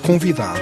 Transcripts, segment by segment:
Convidado.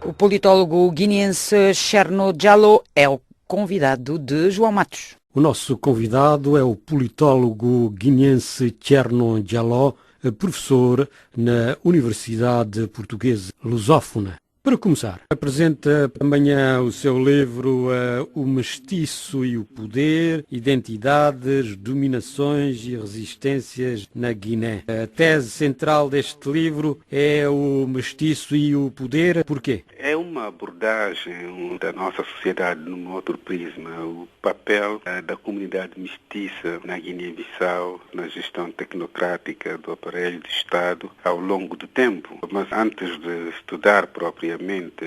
O politólogo guineense Cherno Diallo é o convidado de João Matos. O nosso convidado é o politólogo guineense Cherno Diallo, professor na Universidade Portuguesa Lusófona. Para começar, apresenta amanhã o seu livro O Mestiço e o Poder, Identidades, Dominações e Resistências na Guiné. A tese central deste livro é o mestiço e o poder. Porquê? É uma abordagem da nossa sociedade num outro prisma, o papel da comunidade mestiça na Guiné-Bissau, na gestão tecnocrática do aparelho de Estado ao longo do tempo. Mas antes de estudar propriamente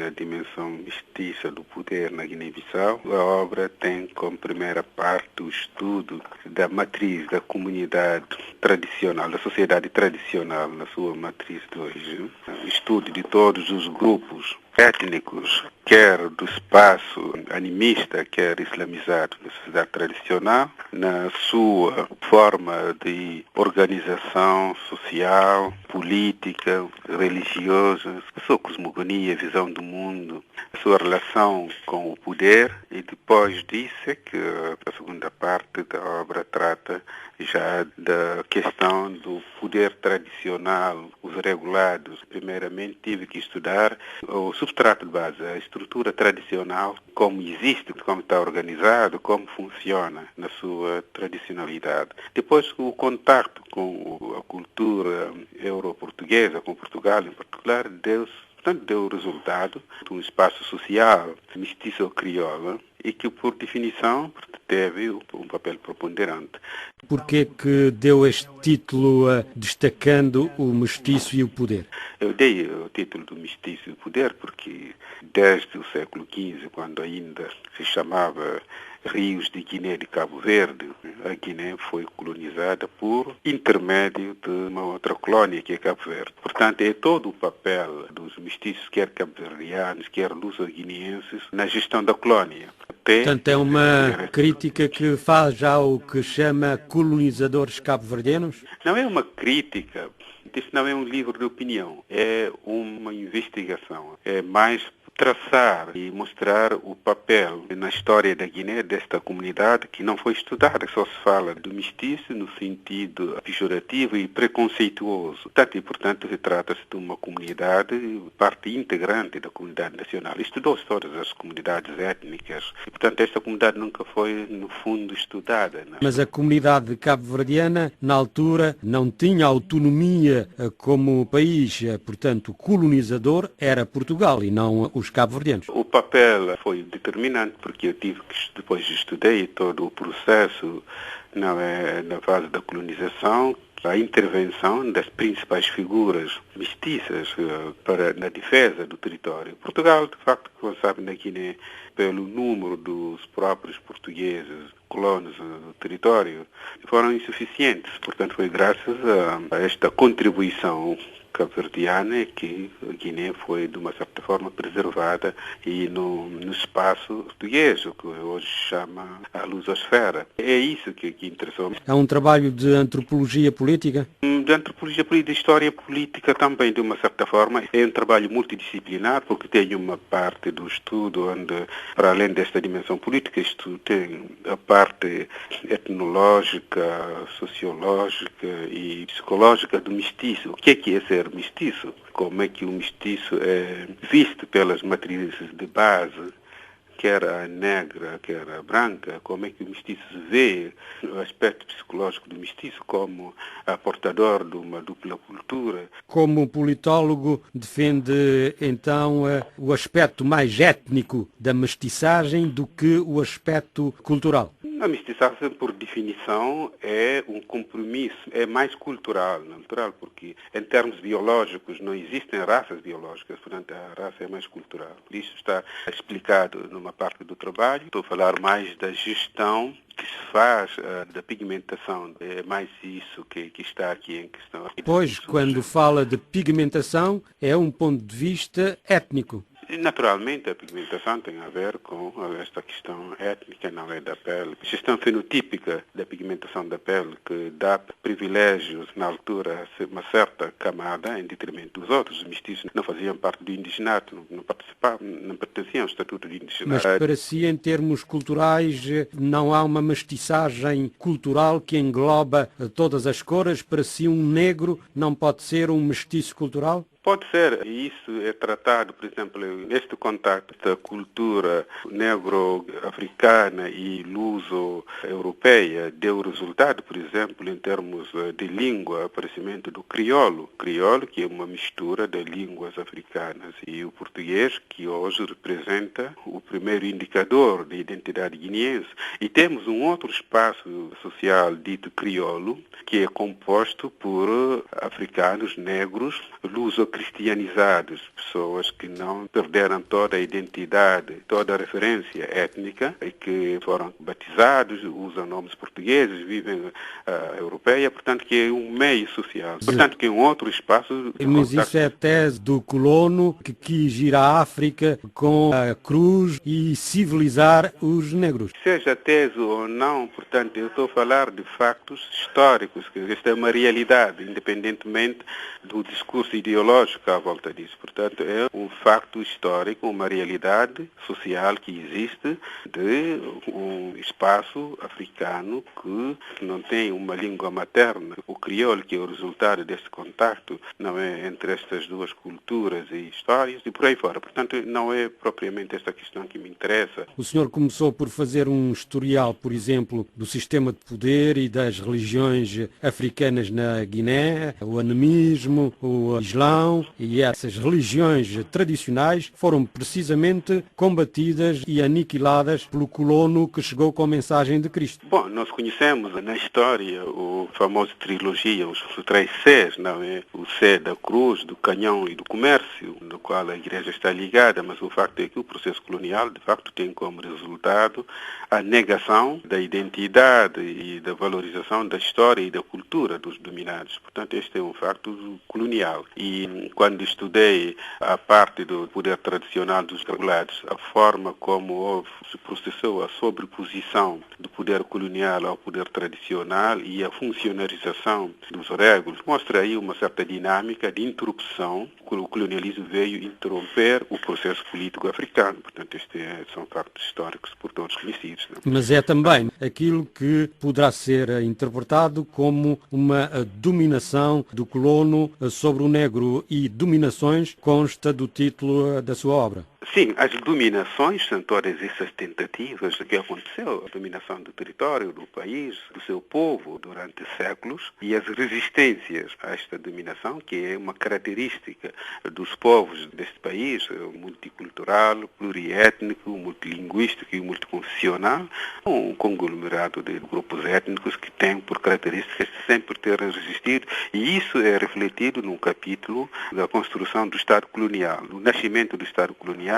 a dimensão mestiça do poder na Guiné-Bissau, a obra tem como primeira parte o estudo da matriz da comunidade tradicional, da sociedade tradicional na sua matriz de origem, o estudo de todos os grupos étnicos, quer do espaço animista, quer islamizado da sociedade tradicional, na sua forma de organização social, política, religiosa, a sua cosmogonia, visão do mundo, a sua relação com o poder, e depois disso é que a segunda parte da obra trata já da questão do poder tradicional, os regulados. Primeiramente tive que estudar o substrato de base, a estrutura tradicional, como existe, como está organizado, como funciona na sua tradicionalidade. Depois o contato com a cultura euro-portuguesa, com Portugal em particular, deu resultado de um espaço social mestiço ou crioula e que, por definição, teve um papel preponderante. Por que deu este título destacando o mestiço e o poder? Eu dei o título do mestiço e o poder porque desde o século XV, quando ainda se chamava Rios de Guiné de Cabo Verde, a Guiné foi colonizada por intermédio de uma outra colônia, que é Cabo Verde. Portanto, é todo o papel dos mestiços, quer cabo-verdianos, quer luso-guineenses, na gestão da colônia. Portanto, é uma crítica que faz já o que chama colonizadores cabo-verdianos? Não é uma crítica, isso não é um livro de opinião, é uma investigação, é mais traçar e mostrar o papel na história da Guiné desta comunidade que não foi estudada, só se fala do mestiço no sentido pejorativo e preconceituoso. Portanto, trata-se de uma comunidade, parte integrante da comunidade nacional. Estudou-se todas as comunidades étnicas e, portanto, esta comunidade nunca foi, no fundo, estudada. Mas a comunidade cabo-verdiana, na altura, não tinha autonomia como país, portanto, o colonizador era Portugal e não os cabo-verdianos. O papel foi determinante porque eu depois estudei todo o processo na fase da colonização, a intervenção das principais figuras mestiças na defesa do território. Portugal, de facto, como sabe, na Guiné, pelo número dos próprios portugueses colonos no território, foram insuficientes. Portanto, foi graças a esta contribuição cabo-verdiana que a Guiné foi, de uma certa forma, preservada e no espaço português, o que hoje chama a lusosfera. É isso que interessou. É um trabalho de antropologia política? De antropologia política, de história política também, de uma certa forma. É um trabalho multidisciplinar, porque tem uma parte do estudo onde, para além desta dimensão política, isto tem a parte etnológica, sociológica e psicológica do mestiço. O que é ser mestiço? Como é que o mestiço é visto pelas matrizes de base, quer a negra, quer a branca? Como é que o mestiço vê o aspecto psicológico do mestiço como portador de uma dupla cultura? Como politólogo, defende então o aspecto mais étnico da mestiçagem do que o aspecto cultural? A mestiçagem, por definição, é um compromisso, é mais cultural, porque em termos biológicos não existem raças biológicas, portanto a raça é mais cultural. Isso está explicado numa parte do trabalho. Estou a falar mais da gestão que se faz da pigmentação. É mais isso que está aqui em questão. Pois, quando fala de pigmentação, é um ponto de vista étnico. E, naturalmente, a pigmentação tem a ver com esta questão étnica, não é, da pele. A questão fenotípica da pigmentação da pele, que dá privilégios, na altura, a uma certa camada, em detrimento dos outros. Os mestiços não faziam parte do indigenato, não participavam, não pertenciam ao estatuto de indigenato. Mas para si, em termos culturais, não há uma mestiçagem cultural que engloba todas as cores? Para si, um negro não pode ser um mestiço cultural? Pode ser, e isso é tratado, por exemplo, neste contacto da cultura negro-africana e luso-europeia, deu resultado, por exemplo, em termos de língua, aparecimento do crioulo. Crioulo, que é uma mistura de línguas africanas, e o português, que hoje representa o primeiro indicador de identidade guineense. E temos um outro espaço social dito crioulo, que é composto por africanos, negros, luso-cristianizados, pessoas que não perderam toda a identidade, toda a referência étnica e que foram batizados, usam nomes portugueses, vivem a europeia, portanto que é um meio social, portanto que é um outro espaço de Mas contacto. isso é a tese do colono que quis ir à África com a cruz e civilizar os negros. Seja tese ou não, portanto, eu estou a falar de factos históricos, que esta é uma realidade, independentemente do discurso ideológico à volta disso. Portanto, é um facto histórico, uma realidade social que existe de um espaço africano que não tem uma língua materna. O crioulo, que é o resultado deste contacto, não é entre estas duas culturas e histórias e por aí fora. Portanto, não é propriamente esta questão que me interessa. O senhor começou por fazer um historial, por exemplo, do sistema de poder e das religiões africanas na Guiné, o animismo, o Islão, e essas religiões tradicionais foram precisamente combatidas e aniquiladas pelo colono que chegou com a mensagem de Cristo. Bom, nós conhecemos na história o famoso trilogia, os três Cs, não é? O C da cruz, do canhão e do comércio, no qual a igreja está ligada, mas o facto é que o processo colonial, de facto, tem como resultado a negação da identidade e da valorização da história e da cultura dos dominados. Portanto, este é um facto colonial. E quando estudei a parte do poder tradicional dos regulados, a forma como se processou a sobreposição do poder colonial ao poder tradicional e a funcionarização dos régulos, mostra aí uma certa dinâmica de interrupção. O colonialismo veio interromper o processo político africano. Portanto, estes são factos históricos por todos conhecidos. Não? Mas é também aquilo que poderá ser interpretado como uma dominação do colono sobre o negro, e dominações consta do título da sua obra. Sim, as dominações são todas essas tentativas que aconteceu, a dominação do território, do país, do seu povo durante séculos, e as resistências a esta dominação, que é uma característica dos povos deste país, multicultural, pluriétnico, multilinguístico e multiconfessional, um conglomerado de grupos étnicos que têm por características sempre terem resistido, e isso é refletido num capítulo da construção do Estado colonial, do nascimento do Estado colonial,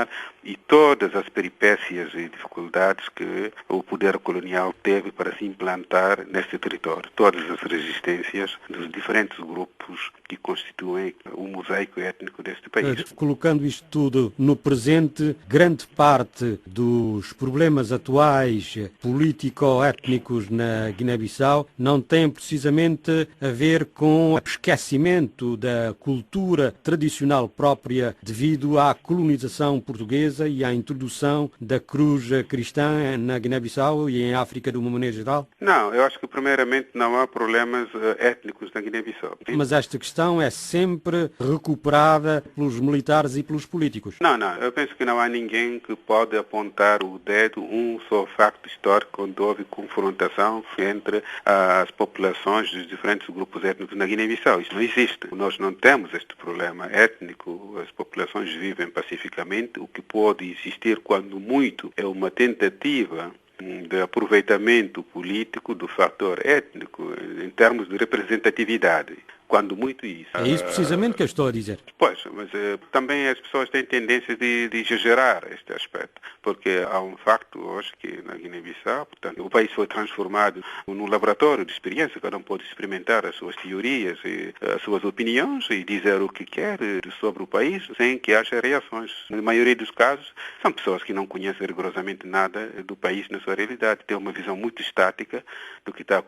e todas as peripécias e dificuldades que o poder colonial teve para se implantar neste território. Todas as resistências dos diferentes grupos que constituem o mosaico étnico deste país. Colocando isto tudo no presente, grande parte dos problemas atuais político-étnicos na Guiné-Bissau não tem precisamente a ver com o esquecimento da cultura tradicional própria devido à colonização portuguesa e à introdução da cruz cristã na Guiné-Bissau e em África de uma maneira geral? Não, eu acho que primeiramente não há problemas étnicos na Guiné-Bissau. Mas esta questão é sempre recuperada pelos militares e pelos políticos. Não, eu penso que não há ninguém que pode apontar o dedo um só facto histórico onde houve confrontação entre as populações dos diferentes grupos étnicos na Guiné-Bissau. Isso não existe. Nós não temos este problema étnico, as populações vivem pacificamente. O que pode existir, quando muito, é uma tentativa de aproveitamento político do fator étnico em termos de representatividade. quando muito isso. É isso precisamente que eu estou a dizer. Pois, mas também as pessoas têm tendência de exagerar este aspecto, porque há um facto hoje que na Guiné-Bissau, portanto, o país foi transformado num laboratório de experiência, cada um pode experimentar as suas teorias e as suas opiniões e dizer o que quer sobre o país sem que haja reações. Na maioria dos casos, são pessoas que não conhecem rigorosamente nada do país na sua realidade, têm uma visão muito estática do que está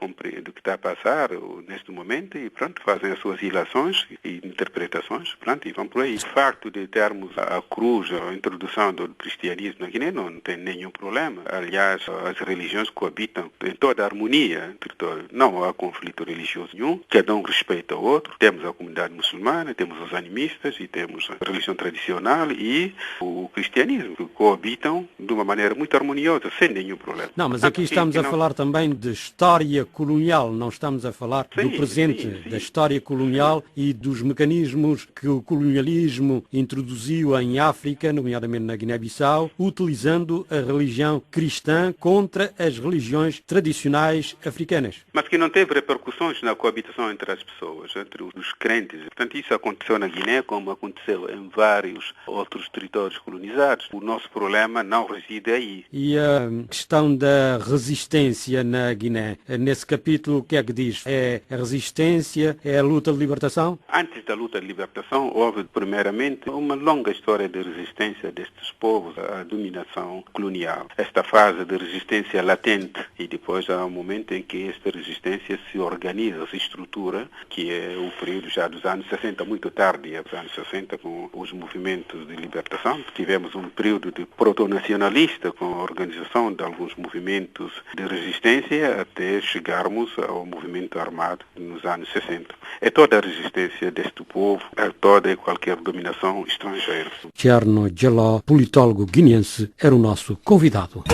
a passar neste momento e pronto, fazem as suas ilações e interpretações, pronto, e vão por aí. O facto de termos a cruz, a introdução do cristianismo na Guiné não tem nenhum problema. Aliás, as religiões coabitam em toda a harmonia entre todos. Não há conflito religioso nenhum, cada um respeita o outro. Temos a comunidade muçulmana, temos os animistas e temos a religião tradicional e o cristianismo, que coabitam de uma maneira muito harmoniosa, sem nenhum problema. Não, mas aqui estamos a falar também de história colonial, não estamos a falar do presente, da história colonial e dos mecanismos que o colonialismo introduziu em África, nomeadamente na Guiné-Bissau, utilizando a religião cristã contra as religiões tradicionais africanas. Mas que não teve repercussões na coabitação entre as pessoas, entre os crentes. Portanto, isso aconteceu na Guiné, como aconteceu em vários outros territórios colonizados. O nosso problema não reside aí. E a questão da resistência na Guiné, nesse capítulo, o que é que diz? É a resistência, é a luta de libertação? Antes da luta de libertação, houve, primeiramente, uma longa história de resistência destes povos à dominação colonial. Esta fase de resistência latente, e depois há um momento em que esta resistência se organiza, se estrutura, que é o período já dos anos 60, muito tarde, os anos 60, com os movimentos de libertação. Tivemos um período de proto-nacionalista, com a organização de alguns movimentos de resistência, até chegarmos ao movimento armado nos anos 60. É toda a resistência deste povo a toda e qualquer dominação estrangeira. Thierno Djalo, politólogo guineense, era o nosso convidado.